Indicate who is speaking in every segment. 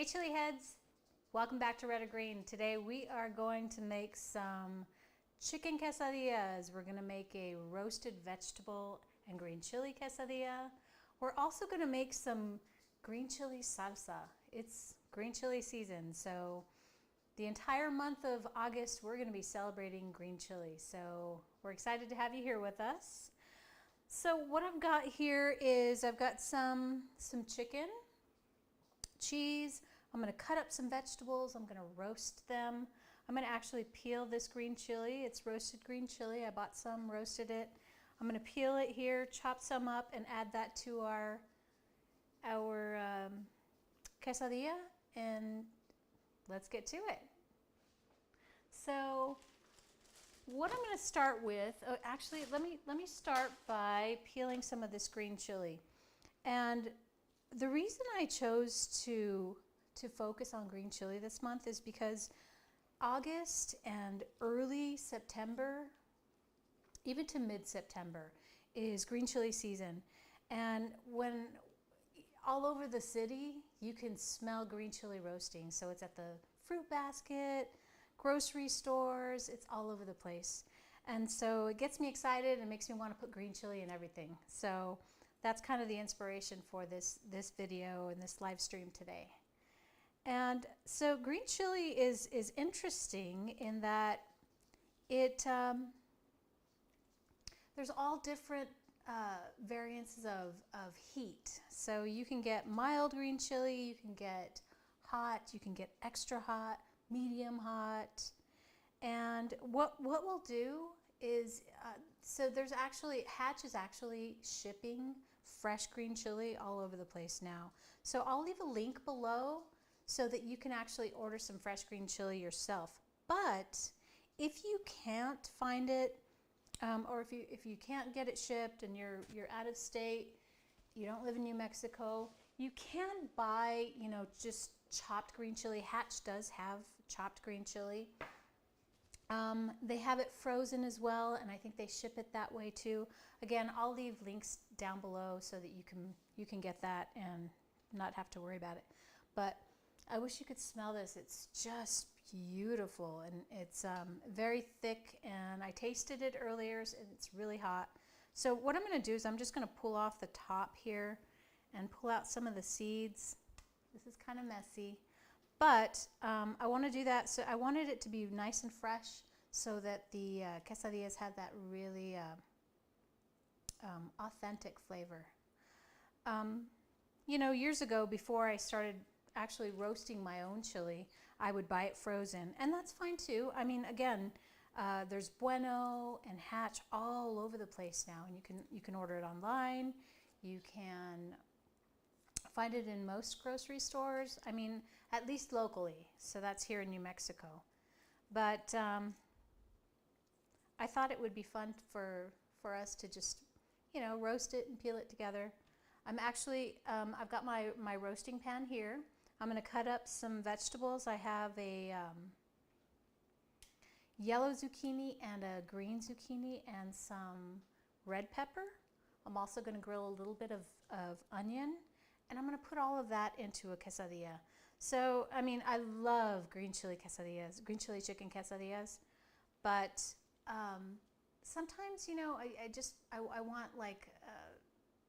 Speaker 1: Hey chili heads, welcome back to Red or Green. Today we are going to make some chicken quesadillas. We're going to make a roasted vegetable and green chili quesadilla. We're also going to make some green chili salsa. It's green chili season, so the entire month of August we're going to be celebrating green chili. So we're excited to have you here with us. So what I've got here is I've got some chicken, cheese. I'm going to cut up some vegetables. I'm going to roast them. I'm going to actually peel this green chili. It's roasted green chili. I bought some, roasted it. I'm going to peel it here, chop some up, and add that to our quesadilla, and let's get to it. So what I'm going to start with, actually let me start by peeling some of this green chili. And the reason I chose to focus on green chili this month is because August and early September, even to mid-September, is green chili season. And when all over the city, you can smell green chili roasting. So it's at the fruit basket, grocery stores, it's all over the place. And so it gets me excited and makes me want to put green chili in everything. So that's kind of the inspiration for this video and this live stream today. And so green chili is interesting in that it there's all different variances of heat. So you can get mild green chili, you can get hot, you can get extra hot, medium hot. And what we'll do is, so there's actually, Hatch is actually shipping fresh green chili all over the place now. So I'll leave a link below so that you can actually order some fresh green chili yourself. But if you can't find it, or if you can't get it shipped and you're out of state, you don't live in New Mexico, you can buy, just chopped green chili. Hatch does have chopped green chili. They have it frozen as well, and I think they ship it that way too. Again, I'll leave links down below so that you can get that and not have to worry about it. But I wish you could smell this. It's just beautiful, and it's very thick, and I tasted it earlier, and it's really hot. So what I'm going to do is I'm just going to pull off the top here and pull out some of the seeds. This is kind of messy. But I want to do that, so I wanted it to be nice and fresh so that the quesadillas had that really authentic flavor. Years ago, before I started actually roasting my own chili, I would buy it frozen, and that's fine too. I mean, again, there's Bueno and Hatch all over the place now, and you can order it online. You can find it in most grocery stores, I mean, at least locally. So that's here in New Mexico. But I thought it would be fun for us to just, roast it and peel it together. I'm actually, I've got my roasting pan here. I'm going to cut up some vegetables. I have a yellow zucchini and a green zucchini and some red pepper. I'm also going to grill a little bit of onion. And I'm going to put all of that into a quesadilla. So, I mean, I love green chili quesadillas, green chili chicken quesadillas. But sometimes, I want like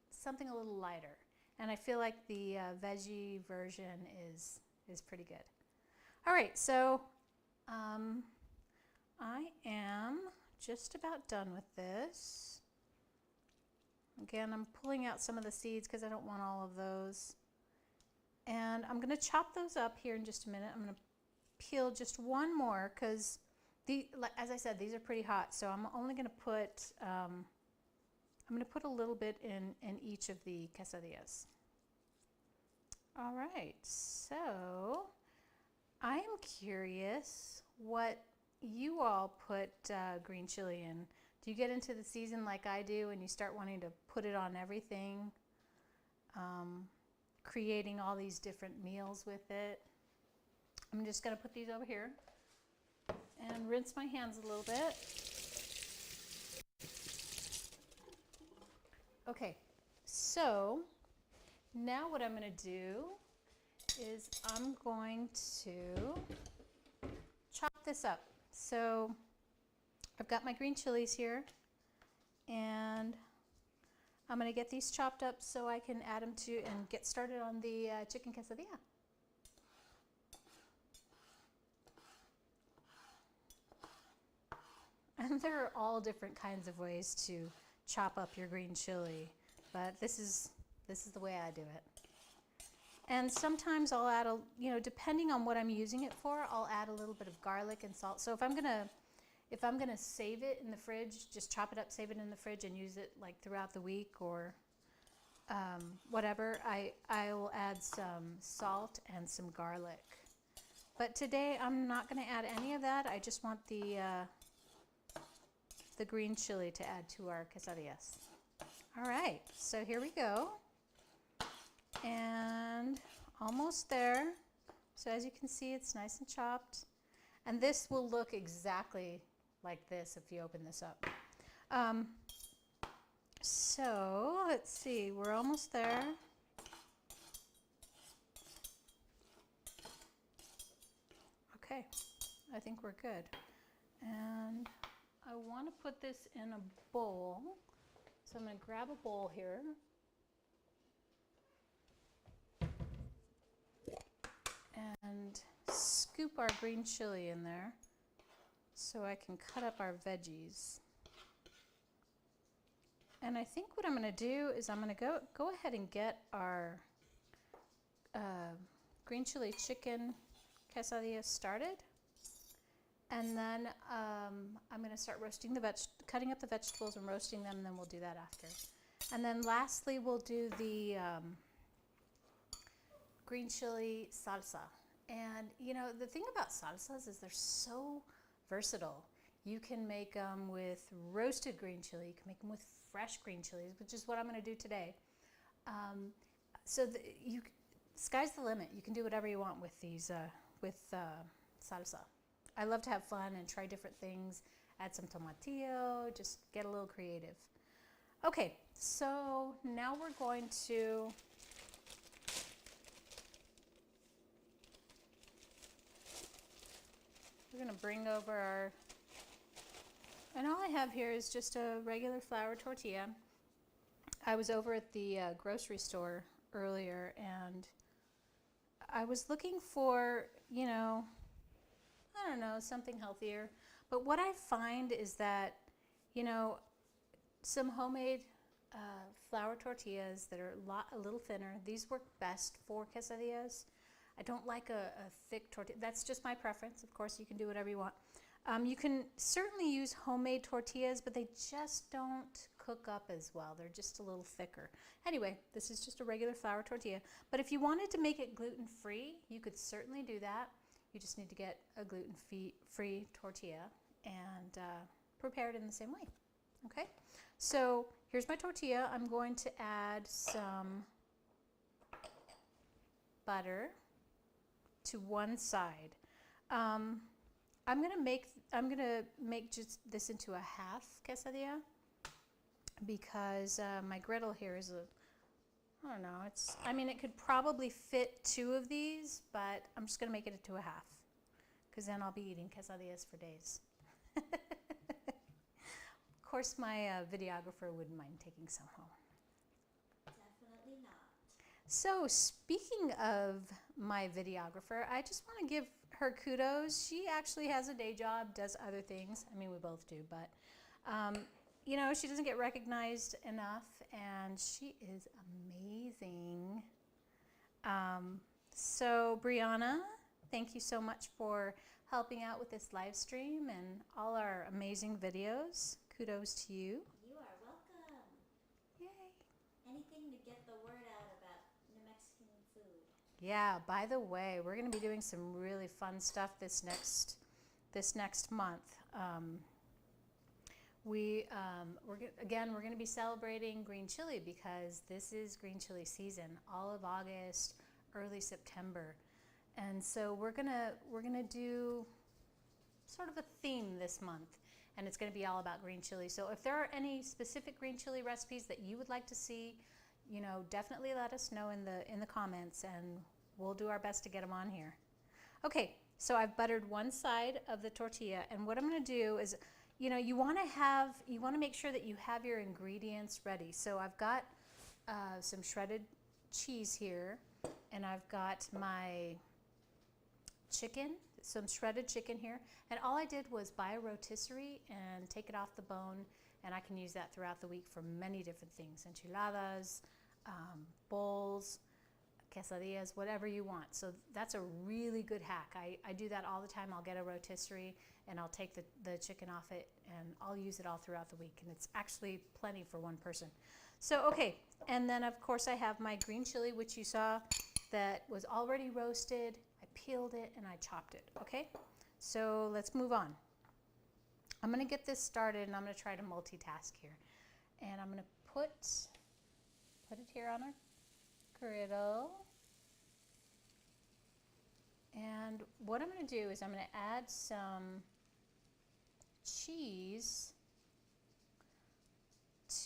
Speaker 1: something a little lighter. And I feel like the veggie version is pretty good. All right, so I am just about done with this. Again, I'm pulling out some of the seeds because I don't want all of those. And I'm going to chop those up here in just a minute. I'm going to peel just one more because, as I said, these are pretty hot. So I'm only going to put, a little bit in each of the quesadillas. All right, so I am curious what you all put green chili in. Do you get into the season like I do and you start wanting to put it on everything, creating all these different meals with it? I'm just going to put these over here and rinse my hands a little bit. Okay, so now what I'm going to do is I'm going to chop this up. So I've got my green chilies here, and I'm going to get these chopped up so I can add them to and get started on the chicken quesadilla. And there are all different kinds of ways to chop up your green chili, but this is the way I do it. And sometimes I'll add depending on what I'm using it for, I'll add a little bit of garlic and salt. So if I'm gonna save it in the fridge, just chop it up, save it in the fridge, and use it like throughout the week or whatever, I will add some salt and some garlic. But today I'm not gonna add any of that. I just want the green chili to add to our quesadillas. All right, so here we go. And almost there. So as you can see, it's nice and chopped. And this will look exactly like this if you open this up. So let's see, we're almost there. Okay, I think we're good. And I want to put this in a bowl. So I'm going to grab a bowl here. And scoop our green chili in there so I can cut up our veggies. And I think what I'm going to do is I'm going to go ahead and get our green chili chicken quesadilla started. And then I'm going to start roasting cutting up the vegetables and roasting them, and then we'll do that after. And then lastly, we'll do the green chili salsa. And you know, the thing about salsas is they're so versatile. You can make them with roasted green chili, you can make them with fresh green chilies, which is what I'm going to do today. Sky's the limit. You can do whatever you want with these salsa. I love to have fun and try different things, add some tomatillo, just get a little creative. Okay, so now we're going to bring over our, and all I have here is just a regular flour tortilla. I was over at the grocery store earlier, and I was looking for, you know, I don't know, something healthier. But what I find is that, you know, some homemade flour tortillas that are a little thinner, these work best for quesadillas. I don't like a thick tortilla. That's just my preference. Of course, you can do whatever you want. You can certainly use homemade tortillas, but they just don't cook up as well. They're just a little thicker. Anyway, this is just a regular flour tortilla. But if you wanted to make it gluten-free, you could certainly do that. You just need to get a gluten-free tortilla and prepare it in the same way. Okay, so here's my tortilla. I'm going to add some butter to one side. I'm gonna make just this into a half quesadilla because my griddle here is I don't know, it could probably fit 2 of these, but I'm just gonna make it into a half because then I'll be eating quesadillas for days. Of course, my videographer wouldn't mind taking some home.
Speaker 2: Definitely not.
Speaker 1: So speaking of my videographer, I just want to give her kudos. She actually has a day job, does other things. I mean, we both do, but you know, she doesn't get recognized enough, and she is amazing. So Brianna, thank you so much for helping out with this live stream and all our amazing videos. Kudos to you.
Speaker 2: You are welcome.
Speaker 1: Yay.
Speaker 2: Anything to get the word out about New Mexican food.
Speaker 1: Yeah, by the way, we're going to be doing some really fun stuff this next month. We're going to be celebrating green chili because this is green chili season, all of August, early September. And so we're gonna do sort of a theme this month, and it's going to be all about green chili. So if there are any specific green chili recipes that you would like to see, you know, definitely let us know in the comments, and we'll do our best to get them on here. Okay, so I've buttered one side of the tortilla, and what I'm going to do is, you want to make sure that you have your ingredients ready. So I've got some shredded cheese here, and I've got my chicken, some shredded chicken here, and all I did was buy a rotisserie and take it off the bone, and I can use that throughout the week for many different things: enchiladas, bowls, quesadillas, whatever you want. So that's a really good hack. I do that all the time. I'll get a rotisserie and I'll take the chicken off it, and I'll use it all throughout the week, and it's actually plenty for one person. So okay, and then of course I have my green chili, which you saw that was already roasted. I peeled it and I chopped it. Okay, so let's move on. I'm going to get this started, and I'm going to try to multitask here, and I'm going to put it here on our griddle. And what I'm going to do is I'm going to add some cheese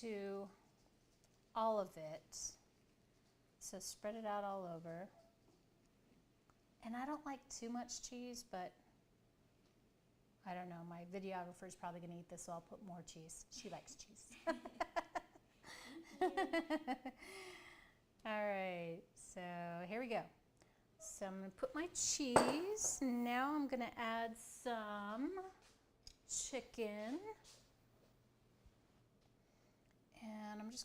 Speaker 1: to all of it. So spread it out all over. And I don't like too much cheese, but I don't know. My videographer is probably going to eat this, so I'll put more cheese. She likes cheese. All right, so here we go. So I'm going to put my cheese. Now I'm going to add some chicken. And I'm going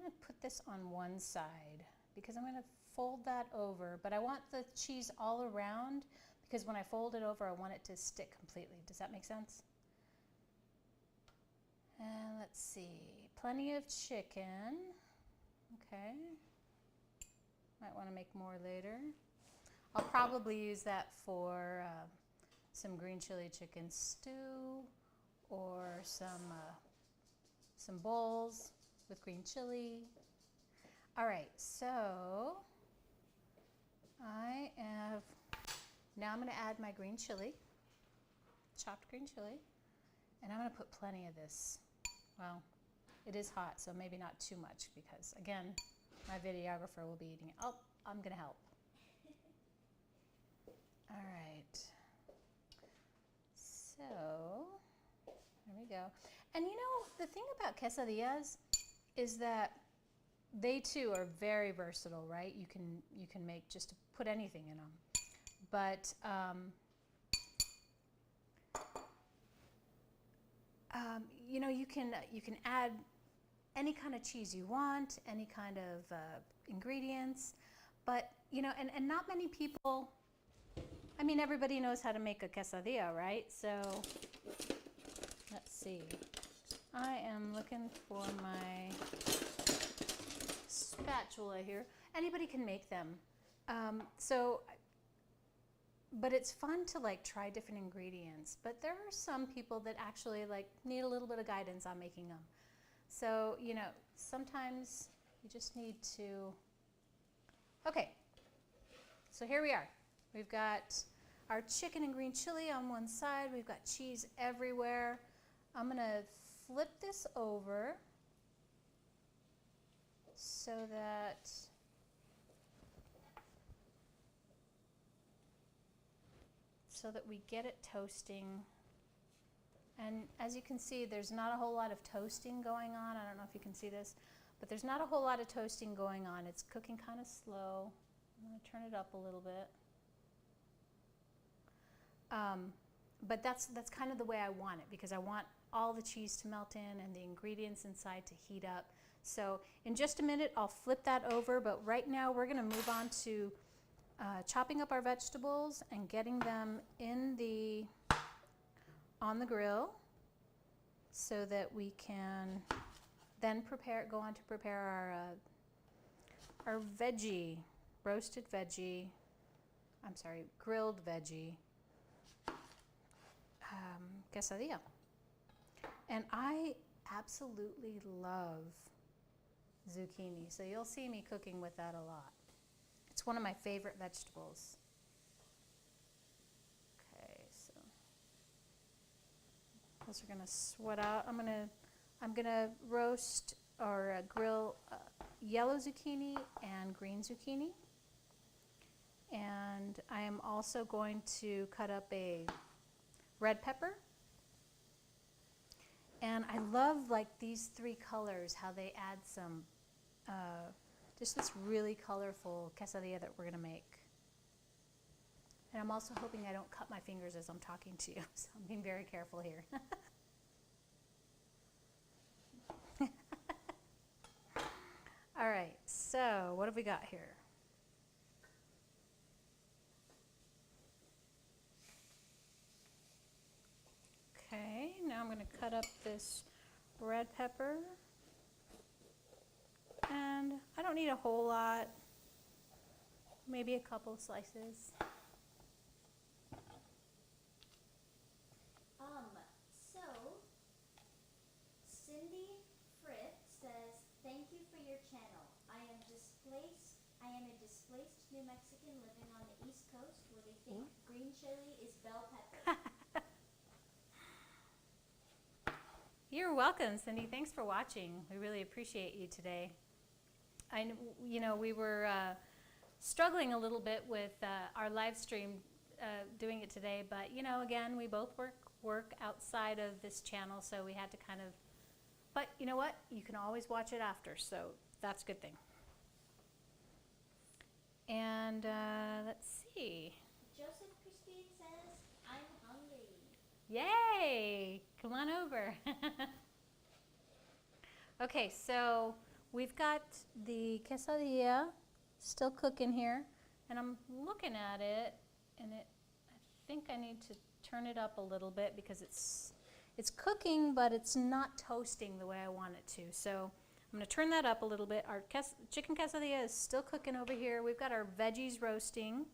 Speaker 1: to put this on one side because I'm going to fold that over. But I want the cheese all around because when I fold it over, I want it to stick completely. Does that make sense? And let's see, plenty of chicken. Okay. Might want to make more later. I'll probably use that for some green chili chicken stew or some bowls with green chili. All right, so now I'm going to add my green chili, chopped green chili, and I'm going to put plenty of this. Well, it is hot, so maybe not too much because, again, my videographer will be eating it. Oh, I'm going to help. All right. So, there we go. And the thing about quesadillas is that they too are very versatile, right? You can make just put anything in them. But you can add any kind of cheese you want, any kind of ingredients, but and not many people. I mean, everybody knows how to make a quesadilla, right? So let's see. I am looking for my spatula here. Anybody can make them. But it's fun to try different ingredients. But there are some people that actually need a little bit of guidance on making them. So, sometimes you just need to. Okay, so here we are. We've got our chicken and green chili on one side. We've got cheese everywhere. I'm going to flip this over so that we get it toasting. And as you can see, there's not a whole lot of toasting going on. I don't know if you can see this, but there's not a whole lot of toasting going on. It's cooking kind of slow. I'm going to turn it up a little bit. But that's kind of the way I want it because I want all the cheese to melt in and the ingredients inside to heat up. So in just a minute, I'll flip that over, but right now we're going to move on to chopping up our vegetables and getting them on the grill so that we can then go on to prepare our veggie, grilled veggie quesadilla. And I absolutely love zucchini, so you'll see me cooking with that a lot. It's one of my favorite vegetables. Okay, so those are gonna sweat out. I'm gonna roast or grill yellow zucchini and green zucchini. And I am also going to cut up a red pepper. And I love like these three colors, how they add some, just this really colorful quesadilla that we're gonna make. And I'm also hoping I don't cut my fingers as I'm talking to you, so I'm being very careful here. All right, so what have we got here? Okay, now I'm going to cut up this red pepper. And I don't need a whole lot, maybe a couple slices.
Speaker 2: So Cindy Fritz says, "Thank you for your channel. I am a displaced New Mexican living on the East Coast where they think green chili is bell pepper."
Speaker 1: You're welcome, Cindy. Thanks for watching. We really appreciate you today. We were struggling a little bit with our live stream doing it today, but again, we both work outside of this channel, so we had to kind of, but you know what? You can always watch it after, so that's a good thing. And let's see.
Speaker 2: Joseph Christine says, "I'm hungry."
Speaker 1: Yay! Come on over. Okay, so we've got the quesadilla still cooking here, and I'm looking at it, and I think I need to turn it up a little bit because it's cooking, but it's not toasting the way I want it to. So I'm going to turn that up a little bit. Our chicken quesadilla is still cooking over here. We've got our veggies roasting.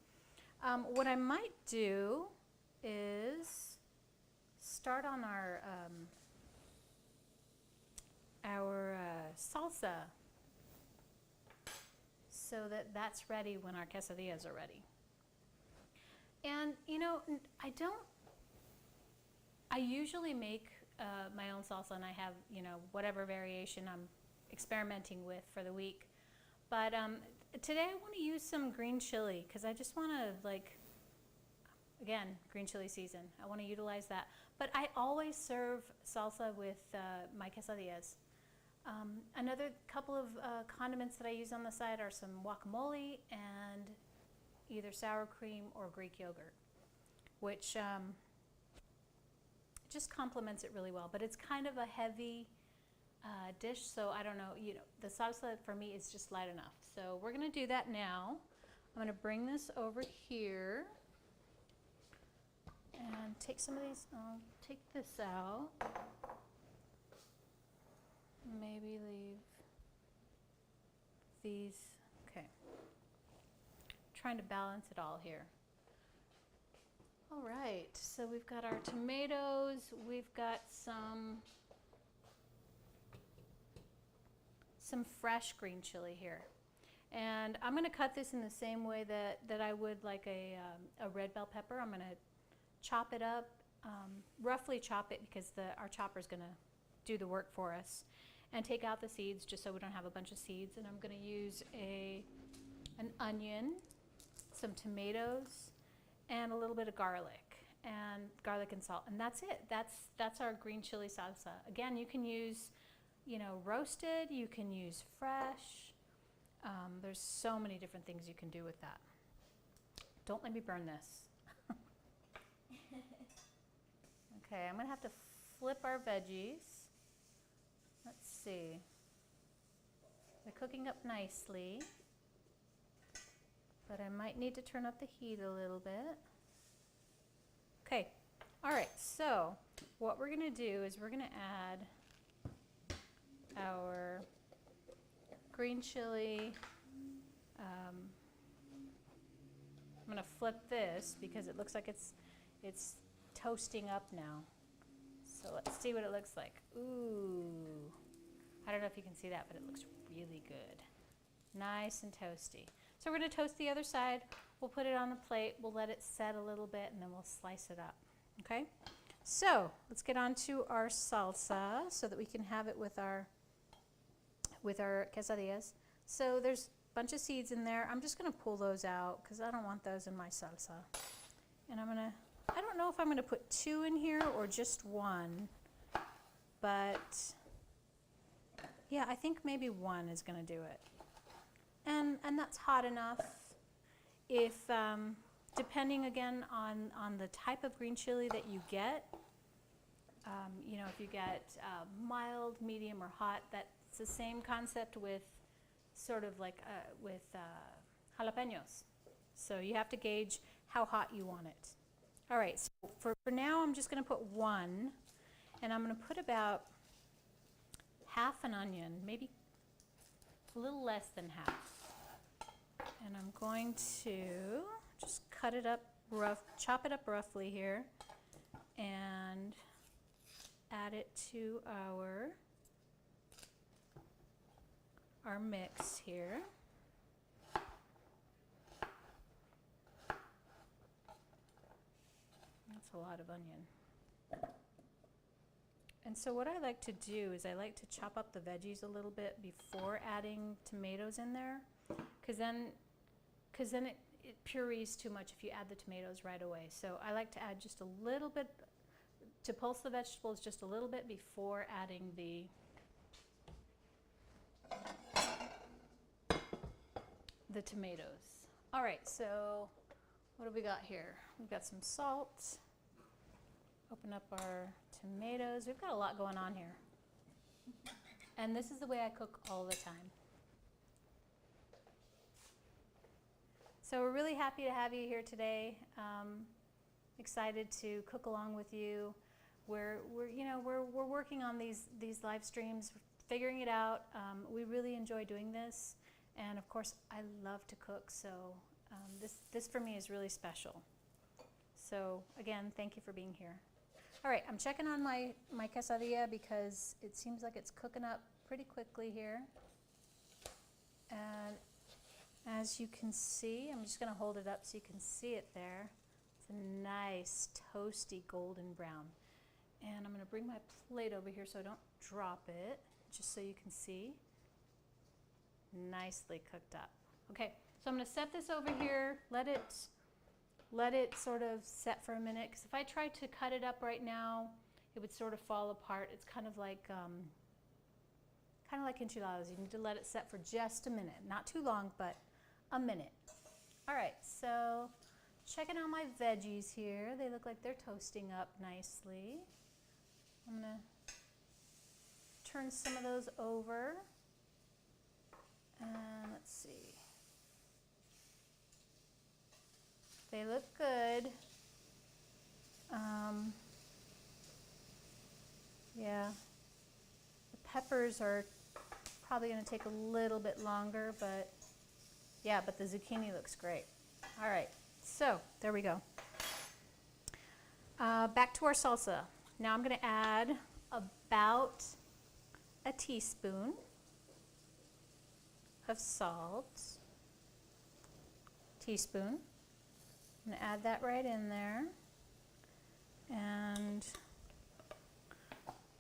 Speaker 1: What I might do is start on our salsa so that that's ready when our quesadillas are ready. And I usually make my own salsa, and I have whatever variation I'm experimenting with for the week. But today I want to use some green chili because I just want to, again, green chili season. I want to utilize that. But I always serve salsa with my quesadillas. Another couple of condiments that I use on the side are some guacamole and either sour cream or Greek yogurt, which just complements it really well. But it's kind of a heavy dish, so I don't know, the salsa for me is just light enough. So we're going to do that now. I'm going to bring this over here and take some of these. I'll take this out. Maybe leave these. Okay. Trying to balance it all here. All right, so we've got our tomatoes. We've got some fresh green chili here. And I'm going to cut this in the same way that I would like a red bell pepper. I'm going to chop it up, roughly chop it because our chopper is going to do the work for us, and take out the seeds just so we don't have a bunch of seeds. And I'm going to use an onion, some tomatoes, and a little bit of garlic and salt, and that's it. That's our green chili salsa. Again, you can use roasted, you can use fresh. There's so many different things you can do with that. Don't let me burn this. Okay, I'm gonna have to flip our veggies. Let's see. They're cooking up nicely, but I might need to turn up the heat a little bit. Okay, all right, so what we're gonna do is we're gonna add our green chili. I'm gonna flip this because it looks like it's toasting up now. So let's see what it looks like. Ooh, I don't know if you can see that, but it looks really good. Nice and toasty. So we're gonna toast the other side. We'll put it on the plate. We'll let it set a little bit, and then we'll slice it up, okay? So let's get on to our salsa so that we can have it with our quesadillas. So there's bunch of seeds in there. I'm just going to pull those out because I don't want those in my salsa. And I don't know if I'm going to put 2 in here or just 1, but yeah, I think maybe 1 is going to do it. And that's hot enough. If depending again on the type of green chili that you get, you know, if you get mild, medium, or hot, that's the same concept with sort of like with jalapenos. So you have to gauge how hot you want it. All right, so for now I'm just going to put 1, and I'm going to put about half an onion, maybe a little less than half. And I'm going to just cut it up rough, chop it up roughly here, and add it to our mix here. That's a lot of onion. And so what I like to do is I like to chop up the veggies a little bit before adding tomatoes in there, because then it purees too much if you add the tomatoes right away. So I like to add just a little bit, to pulse the vegetables just a little bit before adding the tomatoes. All right, so what do we got here? We've got some salt. Open up our tomatoes. We've got a lot going on here. And this is the way I cook all the time. So we're really happy to have you here today. Excited to cook along with you. We're working on these live streams, figuring it out. We really enjoy doing this, and of course I love to cook. So this for me is really special. So again, thank you for being here. All right, I'm checking on my quesadilla because it seems like it's cooking up pretty quickly here. And as you can see, I'm just going to hold it up so you can see it there. It's a nice toasty golden brown. And I'm going to bring my plate over here so I don't drop it, just so you can see. Nicely cooked up. Okay, so I'm going to set this over here, let it sort of set for a minute, because if I tried to cut it up right now, it would sort of fall apart. It's kind of like enchiladas. You need to let it set for just a minute. Not too long, but a minute. All right, so checking out my veggies here. They look like they're toasting up nicely. I'm going to turn some of those over. And let's see. They look good. Yeah. The peppers are probably going to take a little bit longer, but yeah, but the zucchini looks great. All right, so there we go. Back to our salsa. Now I'm going to add about a teaspoon of salt. Teaspoon. I'm going to add that right in there. And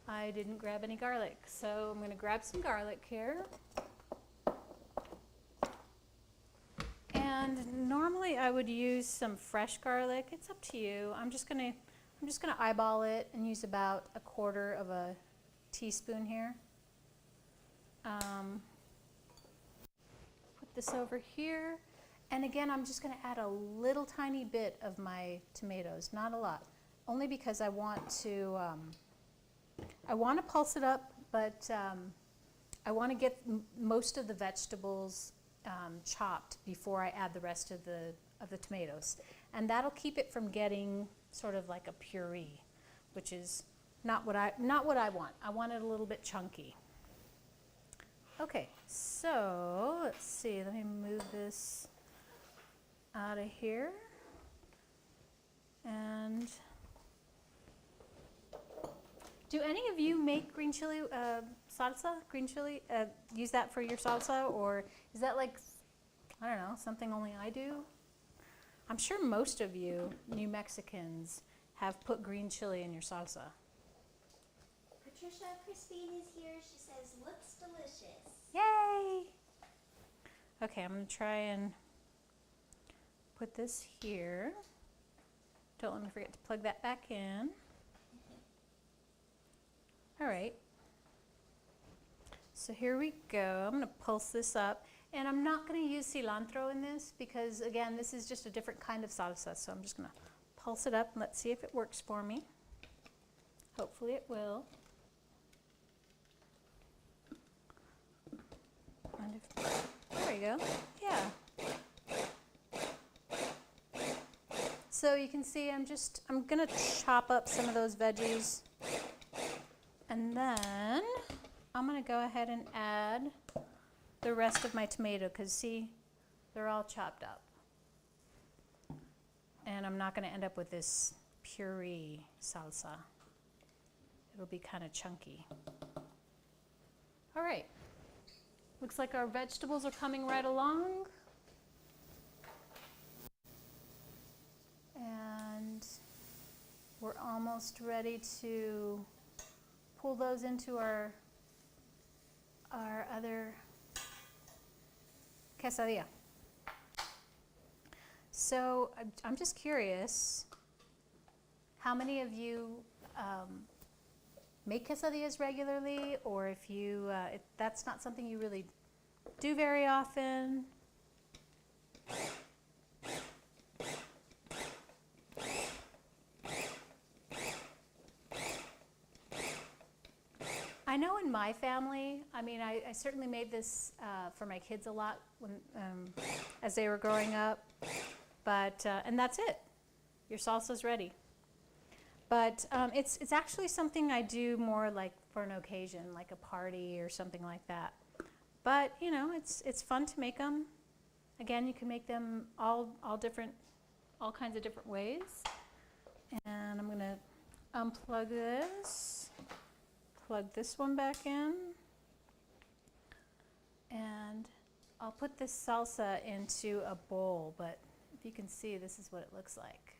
Speaker 1: I didn't grab any garlic, so I'm going to grab some garlic here. And normally I would use some fresh garlic. It's up to you. I'm just going to eyeball it and use about 1/4 of a teaspoon here. Put this over here. And again, I'm just going to add a little tiny bit of my tomatoes, not a lot, only because I want to pulse it up, but I want to get most of the vegetables chopped before I add the rest of the tomatoes, and that'll keep it from getting sort of like a puree, which is not what I want. I want it a little bit chunky. Okay, so let's see. Let me move this out of here. And do any of you make green chili salsa? Green chili? Use that for your salsa, or is that like, I don't know, something only I do? I'm sure most of you New Mexicans have put green chili in your salsa.
Speaker 2: Patricia Christine is here. She says, looks delicious.
Speaker 1: Yay! Okay, I'm going to try and put this here. Don't let me forget to plug that back in. All right. So here we go. I'm going to pulse this up. And I'm not going to use cilantro in this because, again, this is just a different kind of salsa. So I'm just going to pulse it up and let's see if it works for me. Hopefully it will. There we go. Yeah. So you can see I'm going to chop up some of those veggies. And then I'm going to go ahead and add the rest of my tomato because see, they're all chopped up. And I'm not going to end up with this puree salsa. It'll be kind of chunky. All right. Looks like our vegetables are coming right along. And we're almost ready to pull those into our other quesadilla. So I'm just curious, how many of you make quesadillas regularly, or if you if that's not something you really do very often? I know in my family, I mean, I certainly made this for my kids a lot when, as they were growing up, but, and that's it. Your salsa's ready. But it's actually something I do more like for an occasion, like a party or something like that. But, you know, it's fun to make them. Again, you can make them all kinds of different ways. And I'm going to unplug this. Plug this one back in, and I'll put this salsa into a bowl, but if you can see, this is what it looks like.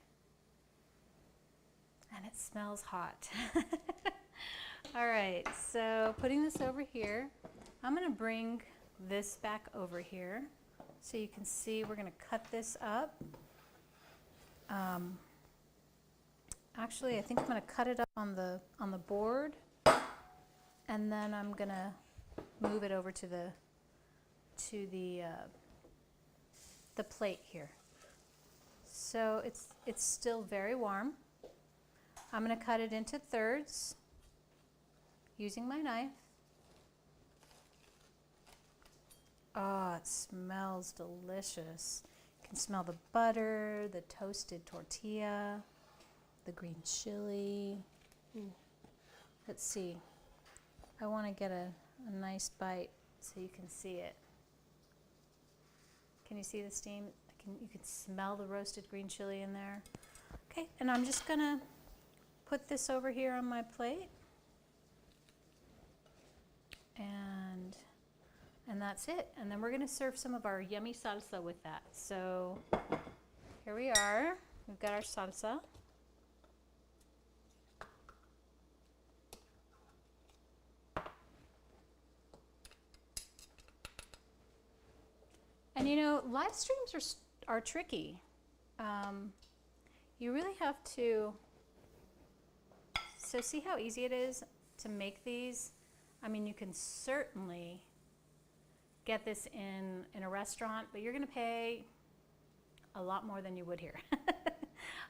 Speaker 1: And it smells hot. All right, so putting this over here, I'm going to bring this back over here so you can see we're going to cut this up. Actually, I think I'm going to cut it up on the board. And then I'm gonna move it over to the plate here. So it's still very warm. I'm gonna cut it into thirds using my knife. Oh, it smells delicious. You can smell the butter, the toasted tortilla, the green chili. Ooh. Let's see. I want to get a nice bite so you can see it. Can you see the steam? You can smell the roasted green chili in there. Okay, and I'm just going to put this over here on my plate. And that's it. And then we're going to serve some of our yummy salsa with that. So here we are. We've got our salsa. And you know, live streams are tricky. You really have to, so see how easy it is to make these? I mean, you can certainly get this in a restaurant, but you're gonna pay a lot more than you would here.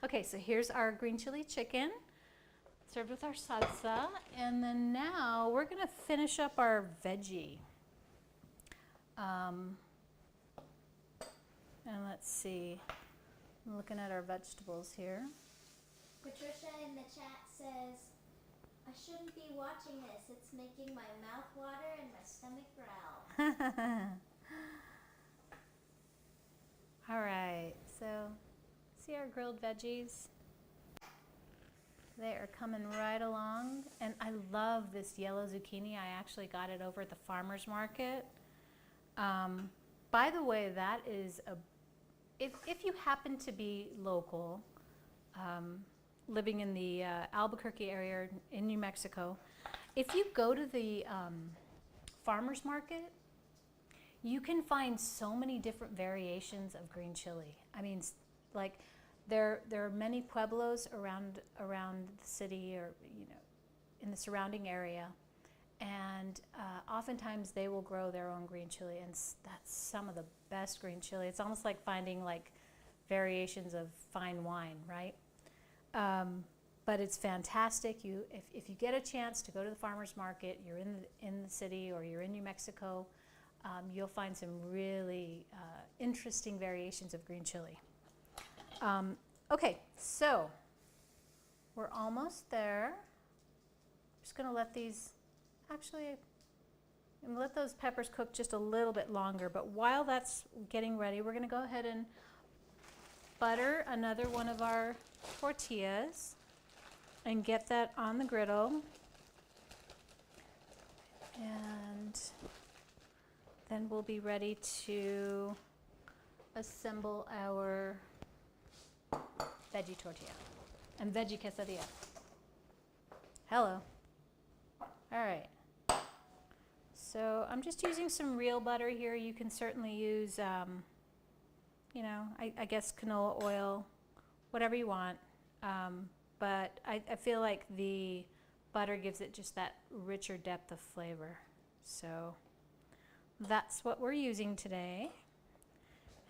Speaker 1: Okay, so here's our green chili chicken served with our salsa. And then now we're gonna finish up our veggie. And let's see, I'm looking at our vegetables here.
Speaker 2: Patricia in the chat says, I shouldn't be watching this. It's making my mouth water and my stomach growl.
Speaker 1: All right, so see our grilled veggies? They are coming right along. And I love this yellow zucchini. I actually got it over at the farmer's market. By the way, that is if you happen to be local, living in the Albuquerque area in New Mexico, if you go to the farmer's market, You can find so many different variations of green chili. I mean, like there are many pueblos around the city, or in the surrounding area, and oftentimes they will grow their own green chili, and that's some of the best green chili. It's almost like finding like variations of fine wine, right? But it's fantastic. If you get a chance to go to the farmer's market, you're in the city or you're in New Mexico, you'll find some really interesting variations of green chili. Okay, so we're almost there. Just gonna let these, actually, I'm gonna let those peppers cook just a little bit longer, but while that's getting ready, we're gonna go ahead and butter another one of our tortillas and get that on the griddle. And then we'll be ready to assemble our veggie tortilla and veggie quesadilla. Hello. All right. So I'm just using some real butter here. You can certainly use, I guess canola oil, whatever you want. But I feel like the butter gives it just that richer depth of flavor. So that's what we're using today.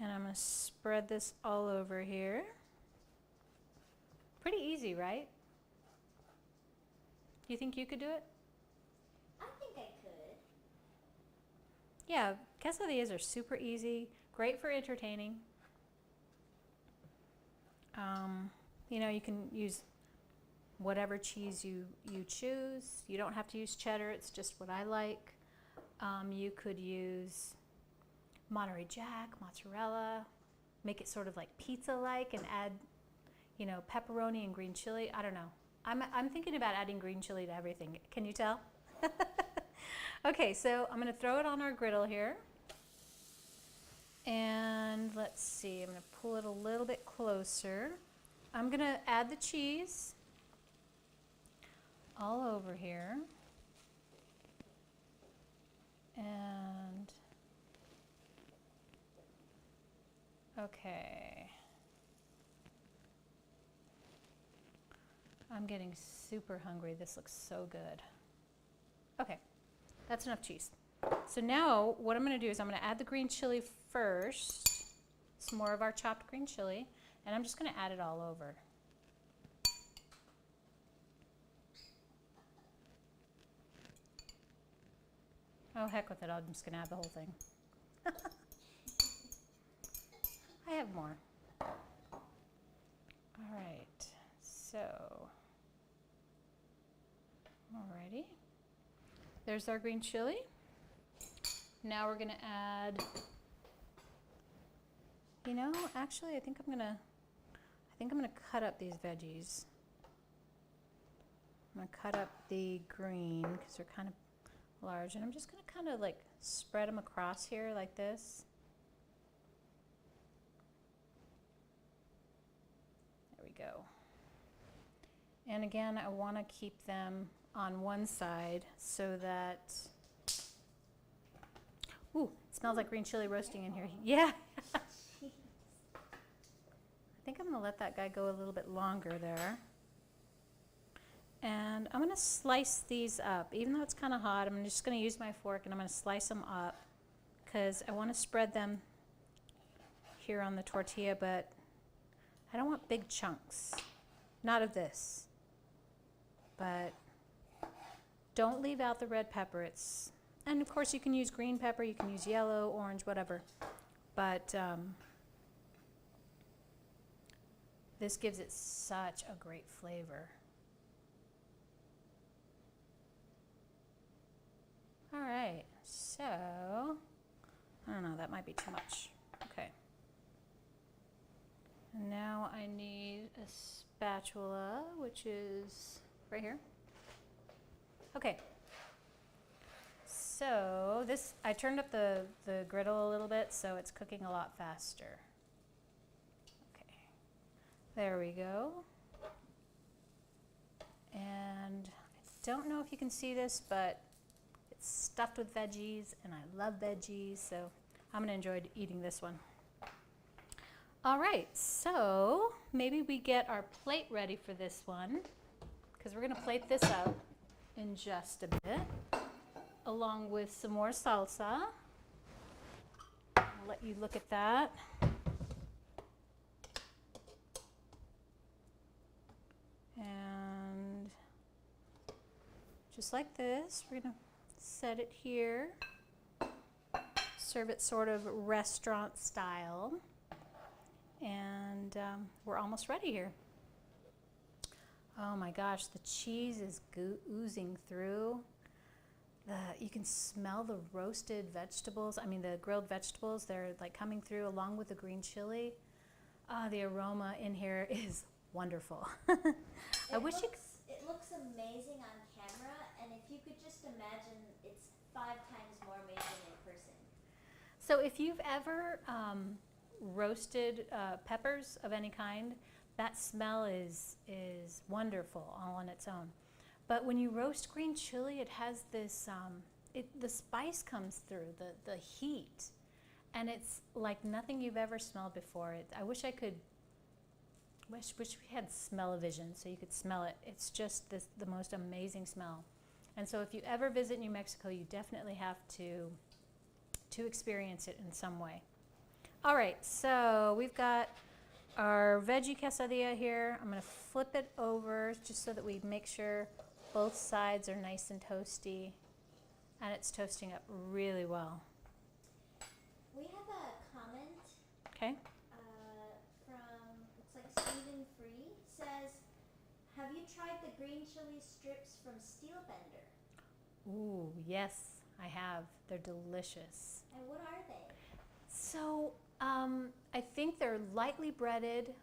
Speaker 1: And I'm going to spread this all over here. Pretty easy, right? You think you could do it?
Speaker 2: I think I could.
Speaker 1: Yeah, quesadillas are super easy, great for entertaining. You can use whatever cheese you choose. You don't have to use cheddar, it's just what I like. You could use Monterey Jack, mozzarella, make it sort of like pizza-like and add, pepperoni and green chili. I don't know. I'm thinking about adding green chili to everything. Can you tell? Okay, so I'm going to throw it on our griddle here. And let's see, I'm going to pull it a little bit closer. I'm going to add the cheese all over here. And okay. I'm getting super hungry. This looks so good. Okay, that's enough cheese. So now what I'm going to do is I'm going to add the green chili first, some more of our chopped green chili, and I'm just going to add it all over. Oh, heck with it, I'm just going to add the whole thing. I have more. All right, so, alrighty. There's our green chili. Now we're going to add, actually I think I'm going to cut up these veggies. I'm going to cut up the green because they're kind of large, and I'm just going to kind of like spread them across here like this. There we go. And again, I want to keep them on one side so that, ooh, it smells like green chili roasting in here. Yeah. I think I'm going to let that guy go a little bit longer there. And I'm going to slice these up. Even though it's kind of hot, I'm just going to use my fork and I'm going to slice them up because I want to spread them here on the tortilla, but I don't want big chunks. Not of this. But don't leave out the red pepper. And of course you can use green pepper, you can use yellow, orange, whatever. But this gives it such a great flavor. All right, so, I don't know, that might be too much. Okay. And now I need a spatula, which is right here. Okay. So this, I turned up the griddle a little bit, so it's cooking a lot faster. Okay. There we go. And I don't know if you can see this, but it's stuffed with veggies, and I love veggies, so I'm going to enjoy eating this one. All right, so maybe we get our plate ready for this one, because we're going to plate this out in just a bit, along with some more salsa. I'll let you look at that. And just like this, we're going to set it here, serve it sort of restaurant style, and we're almost ready here. Oh my gosh, the cheese is oozing through. You can smell the roasted vegetables, the grilled vegetables. They're like coming through along with the green chili. The aroma in here is wonderful.
Speaker 2: It looks amazing on camera, and if you could just imagine, it's 5 times more amazing in person.
Speaker 1: So if you've ever roasted peppers of any kind, that smell is wonderful all on its own. But when you roast green chili, it has this, the spice comes through, the heat, and it's like nothing you've ever smelled before. I wish we had smell-o-vision so you could smell it. It's just the most amazing smell. And so if you ever visit New Mexico, you definitely have to experience it in some way. All right, so we've got our veggie quesadilla here. I'm going to flip it over just so that we make sure both sides are nice and toasty, and it's toasting up really well.
Speaker 2: We have a comment.
Speaker 1: Okay.
Speaker 2: From, looks like Stephen Free, says, have you tried the green chili strips from Steel Bender?
Speaker 1: Ooh, yes, I have. They're delicious.
Speaker 2: And what are they?
Speaker 1: So I think they're lightly breaded.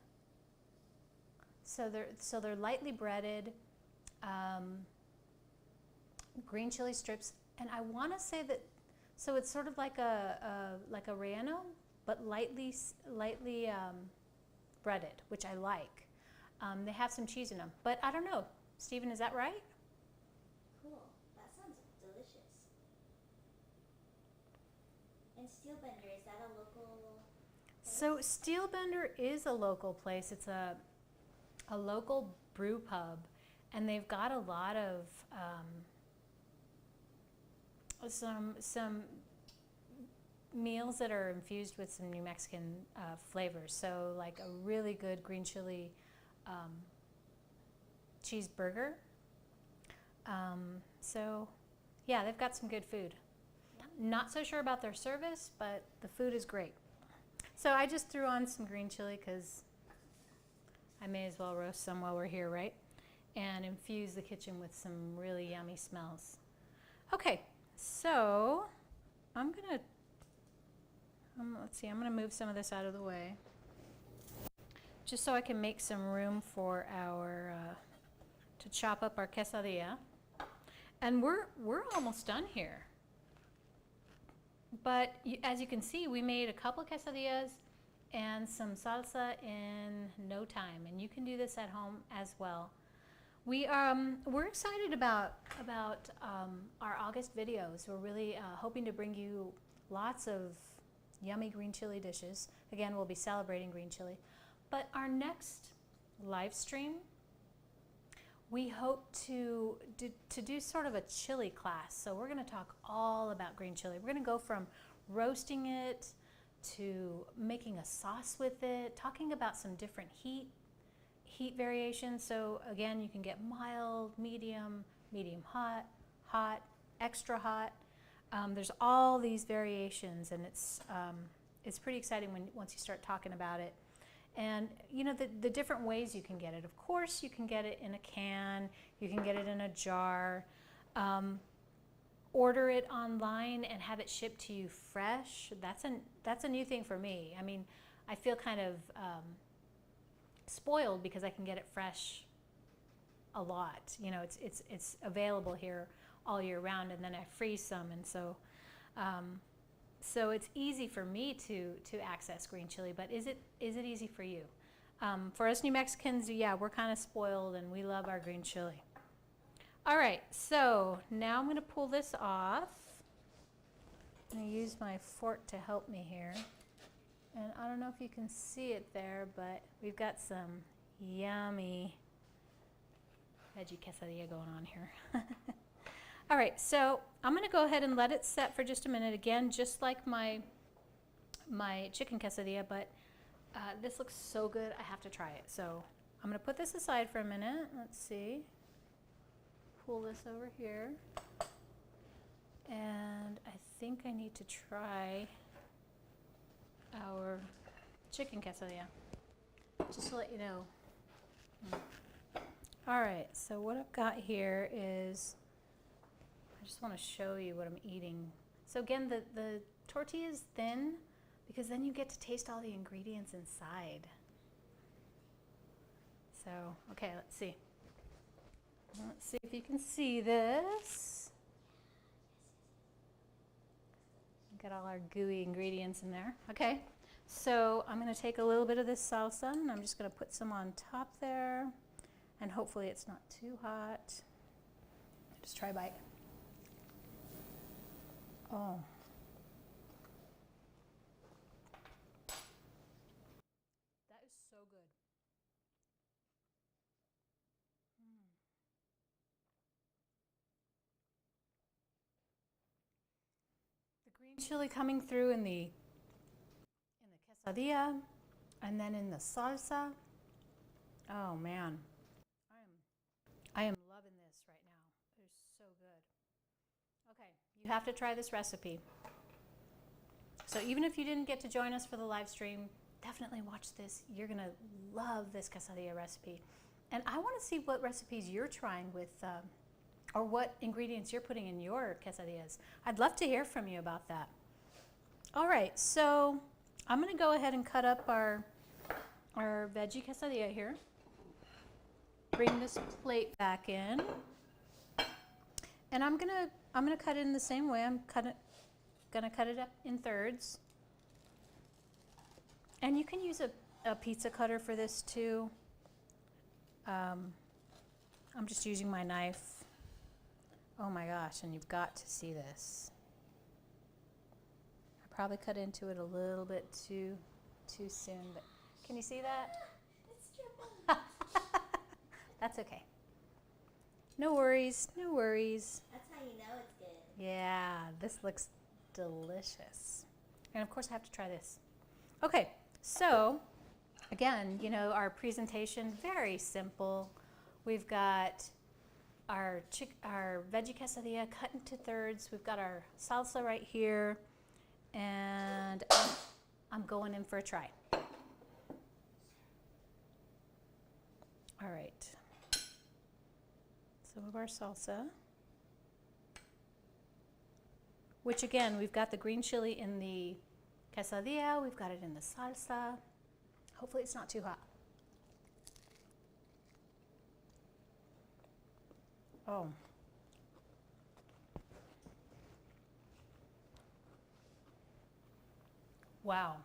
Speaker 1: So they're lightly breaded green chili strips, and I want to say that. So it's sort of like a relleno, but lightly breaded, which I like. They have some cheese in them, but I don't know. Stephen, is that right?
Speaker 2: Cool. That sounds delicious. And Steel Bender, is that a local place?
Speaker 1: So Steel Bender is a local place. It's a local brew pub, and they've got a lot of some meals that are infused with some New Mexican flavors. So like a really good green chili cheeseburger. So yeah, they've got some good food. Not so sure about their service, but the food is great. So I just threw on some green chili because I may as well roast some while we're here, right? And infuse the kitchen with some really yummy smells. Okay, so I'm gonna move some of this out of the way, just so I can make some room for our to chop up our quesadilla. And we're almost done here. But as you can see, we made a couple quesadillas and some salsa in no time, and you can do this at home as well. We're excited about our August videos. We're really hoping to bring you lots of yummy green chili dishes. Again, we'll be celebrating green chili. But our next live stream, we hope to do sort of a chili class. So we're going to talk all about green chili. We're going to go from roasting it to making a sauce with it, talking about some different heat variations. So again, you can get mild, medium hot, hot, extra hot. There's all these variations, and it's pretty exciting once you start talking about it. And you know the different ways you can get it. Of course, you can get it in a can. You can get it in a jar. Order it online and have it shipped to you fresh. That's a new thing for me. I mean, I feel kind of spoiled because I can get it fresh a lot. You know, it's available here all year round, and then I freeze some, and so it's easy for me to access green chili. But is it easy for you? For us New Mexicans, yeah, we're kind of spoiled, and we love our green chili. All right, so now I'm going to pull this off. I'm going to use my fork to help me here. And I don't know if you can see it there, but we've got some yummy veggie quesadilla going on here. All right, so I'm going to go ahead and let it set for just a minute. Again, just like my chicken quesadilla, but this looks so good, I have to try it. So I'm going to put this aside for a minute. Let's see. Pull this over here. And I think I need to try our chicken quesadilla, just to let you know. All right, so what I've got here is, I just want to show you what I'm eating. So again, the tortilla is thin because then you get to taste all the ingredients inside. So, okay, let's see. Let's see if you can see this. Got all our gooey ingredients in there. Okay, so I'm going to take a little bit of this salsa and I'm just going to put some on top there, and hopefully it's not too hot. Just try a bite. Oh. That is so good. The green chili coming through in the quesadilla and then in the salsa. Oh man. I am loving this right now. It is so good. Okay, you have to try this recipe. So even if you didn't get to join us for the live stream, definitely watch this. You're gonna love this quesadilla recipe. And I wanna see what recipes you're trying with, or what ingredients you're putting in your quesadillas. I'd love to hear from you about that. All right, so I'm gonna go ahead and cut up our veggie quesadilla here. Bring this plate back in, and I'm gonna cut it in the same way. I'm gonna cut it up in thirds, and you can use a pizza cutter for this too. I'm just using my knife. Oh my gosh, and you've got to see this. I probably cut into it a little bit too soon, but can you see that?
Speaker 2: It's triple.
Speaker 1: That's okay. No worries, no worries.
Speaker 2: That's how you know it's good.
Speaker 1: Yeah, this looks delicious. And of course I have to try this. Okay, so again, you know, our presentation, very simple. We've got our veggie quesadilla cut into thirds. We've got our salsa right here, and I'm going in for a try. All right. Some of our salsa, which again, we've got the green chili in the quesadilla, we've got it in the salsa. Hopefully it's not too hot. Oh. Wow.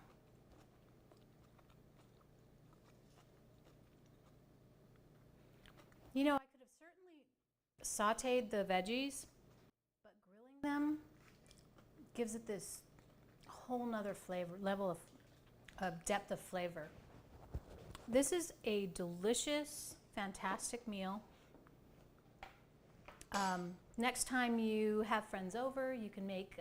Speaker 1: You know, I could have certainly sauteed the veggies, but grilling them gives it this whole nother flavor, level of depth of flavor. This is a delicious, fantastic meal. Next time you have friends over, you can make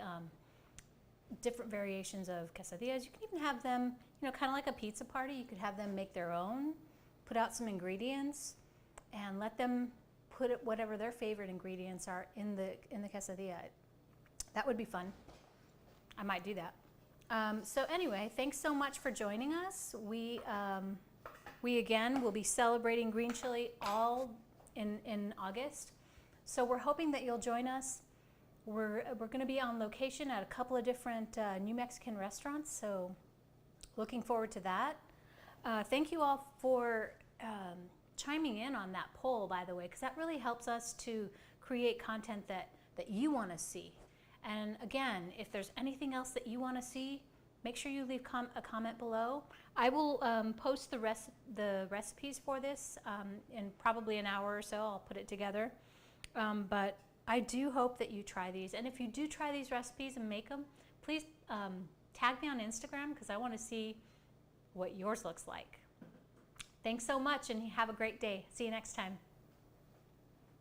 Speaker 1: different variations of quesadillas. You can even have them, you know, kind of like a pizza party. You could have them make their own, put out some ingredients, and let them put it, whatever their favorite ingredients are in the quesadilla. That would be fun. I might do that. So anyway, thanks so much for joining us. We again will be celebrating green chili all in August. So we're hoping that you'll join us. We're going to be on location at a couple of different New Mexican restaurants, so looking forward to that. Thank you all for chiming in on that poll, by the way, because that really helps us to create content that you want to see. And again, if there's anything else that you want to see, make sure you leave a comment below. I will post the recipes for this in probably an hour or so. I'll put it together. But I do hope that you try these. And if you do try these recipes and make them, please tag me on Instagram because I want to see what yours looks like. Thanks so much and have a great day. See you next time.